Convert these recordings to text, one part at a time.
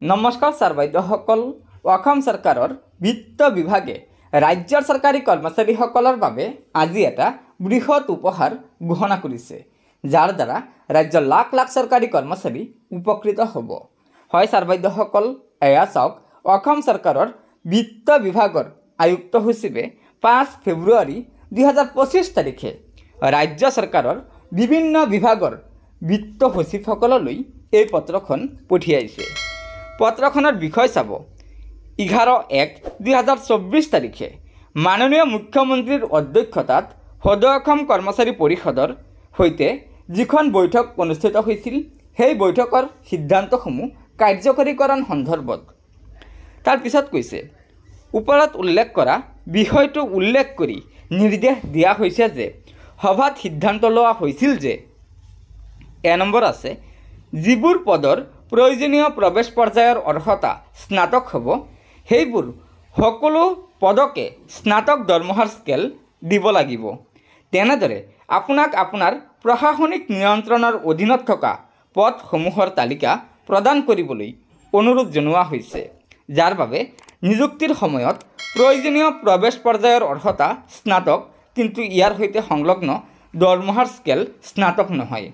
নমস্কাৰ ছাৰ বাইদেউসকল। অসম চৰকাৰৰ বিত্ত বিভাগে ৰাজ্যৰ চৰকাৰী কৰ্মচাৰীসকলৰ বাবে আজি এটা বৃহৎ উপহাৰ ঘোষণা কৰিছে, যাৰ দ্বাৰা ৰাজ্যৰ লাখ লাখ চৰকাৰী কৰ্মচাৰী উপকৃত হ'ব। হয় ছাৰ বাইদেউসকল, এয়া চাওক, অসম চৰকাৰৰ বিত্ত বিভাগৰ আয়ুক্ত সচিবে 5 ফেব্ৰুৱাৰী 2025 তাৰিখে ৰাজ্য চৰকাৰৰ বিভিন্ন বিভাগৰ বিত্ত সচিবসকললৈ এই পত্ৰখন পঠিয়াইছে। পত্ৰখনৰ বিষয় চাব। 11/1/2024 তাৰিখে মাননীয় মুখ্যমন্ত্ৰীৰ অধ্যক্ষতাত সদৌ অসম কৰ্মচাৰী পৰিষদৰ সৈতে যিখন বৈঠক অনুষ্ঠিত হৈছিল, সেই বৈঠকৰ সিদ্ধান্তসমূহ কাৰ্যকৰীকৰণ সন্দৰ্ভত। তাৰ পিছত কৈছে, ওপৰত উল্লেখ কৰা বিষয়টো উল্লেখ কৰি নিৰ্দেশ দিয়া হৈছে যে সভাত সিদ্ধান্ত লোৱা হৈছিল যে নম্বৰ আছে, যিবোৰ পদৰ প্ৰয়োজনীয় প্ৰৱেশ পৰ্যায়ৰ অৰ্হতা স্নাতক হ'ব, সেইবোৰ সকলো পদকে স্নাতক দৰমহাৰ স্কেল দিব লাগিব। তেনেদৰে আপোনাক আপোনাৰ প্ৰশাসনিক নিয়ন্ত্ৰণৰ অধীনত থকা পদসমূহৰ তালিকা প্ৰদান কৰিবলৈ অনুৰোধ জনোৱা হৈছে, যাৰ বাবে নিযুক্তিৰ সময়ত প্ৰয়োজনীয় প্ৰৱেশ পৰ্যায়ৰ অৰ্হতা স্নাতক, কিন্তু ইয়াৰ সৈতে সংলগ্ন দৰমহাৰ স্কেল স্নাতক নহয়।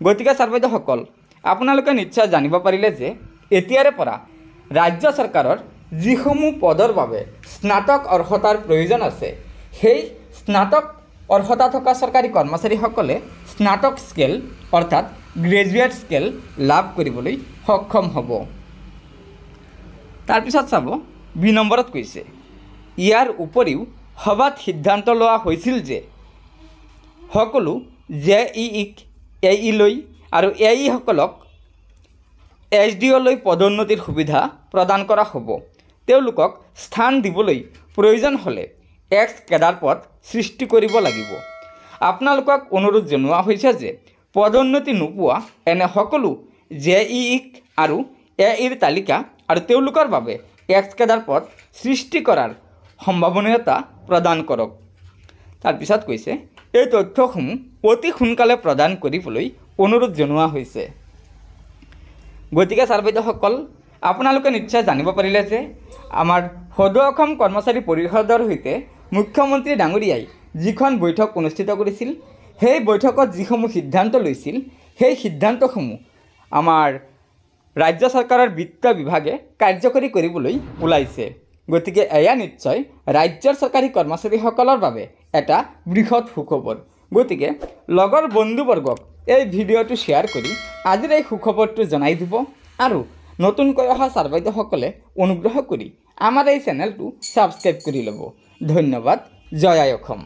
গতিকে ছাৰ বাইদেউসকল, আপোনালোকে নিশ্চয় জানিব পাৰিলে যে এতিয়াৰে পৰা ৰাজ্য চৰকাৰৰ যিসমূহ পদৰ বাবে স্নাতক অৰ্হতাৰ প্ৰয়োজন আছে, সেই স্নাতক অৰ্হতা থকা চৰকাৰী কৰ্মচাৰীসকলে স্নাতক স্কেল অৰ্থাৎ গ্ৰেজুৱেট স্কেল লাভ কৰিবলৈ সক্ষম হ'ব। তাৰপিছত চাব, বি নম্বৰত কৈছে, ইয়াৰ উপৰিও সভাত সিদ্ধান্ত লোৱা হৈছিল যে সকলো JEE-ক AE-লৈ আৰু AE-সকলক SDO-লৈ পদোন্নতিৰ সুবিধা প্ৰদান কৰা হ'ব। তেওঁলোকক স্থান দিবলৈ প্ৰয়োজন হ'লে X কেডাৰ পদ সৃষ্টি কৰিব লাগিব। আপোনালোকক অনুৰোধ জনোৱা হৈছে যে পদোন্নতি নোপোৱা এনে সকলো JEE-ক আৰু AE-ৰ তালিকা আৰু তেওঁলোকৰ বাবে X কেডাৰ পদ সৃষ্টি কৰাৰ সম্ভাৱনীয়তা প্ৰদান কৰক। তাৰপিছত কৈছে, এই তথ্যসমূহ অতি সোনকালে প্ৰদান কৰিবলৈ অনুৰোধ জনোৱা হৈছে। গতিকে ছাৰ বাইদেউসকল, আপোনালোকে নিশ্চয় জানিব পাৰিলে যে আমাৰ সদৌ অসম কৰ্মচাৰী পৰিষদৰ সৈতে মুখ্যমন্ত্ৰী ডাঙৰীয়াই যিখন বৈঠক অনুষ্ঠিত কৰিছিল, সেই বৈঠকত যিসমূহ সিদ্ধান্ত লৈছিল, সেই সিদ্ধান্তসমূহ আমাৰ ৰাজ্য চৰকাৰৰ বিত্ত বিভাগে কাৰ্যকৰী কৰিবলৈ ওলাইছে। গতিকে এয়া নিশ্চয় ৰাজ্যৰ চৰকাৰী কৰ্মচাৰীসকলৰ বাবে এটা বৃহৎ সুখবৰ। গতিকে লগৰ বন্ধুবৰ্গক এই ভিডিঅ'টো শ্বেয়াৰ কৰি আজিৰ এই সুখবৰটো জনাই দিব, আৰু নতুনকৈ অহা ছাৰ বাইদেউসকলে অনুগ্ৰহ কৰি আমাৰ এই চেনেলটো ছাবস্ক্ৰাইব কৰি ল'ব। ধন্যবাদ। জয় আই অসম।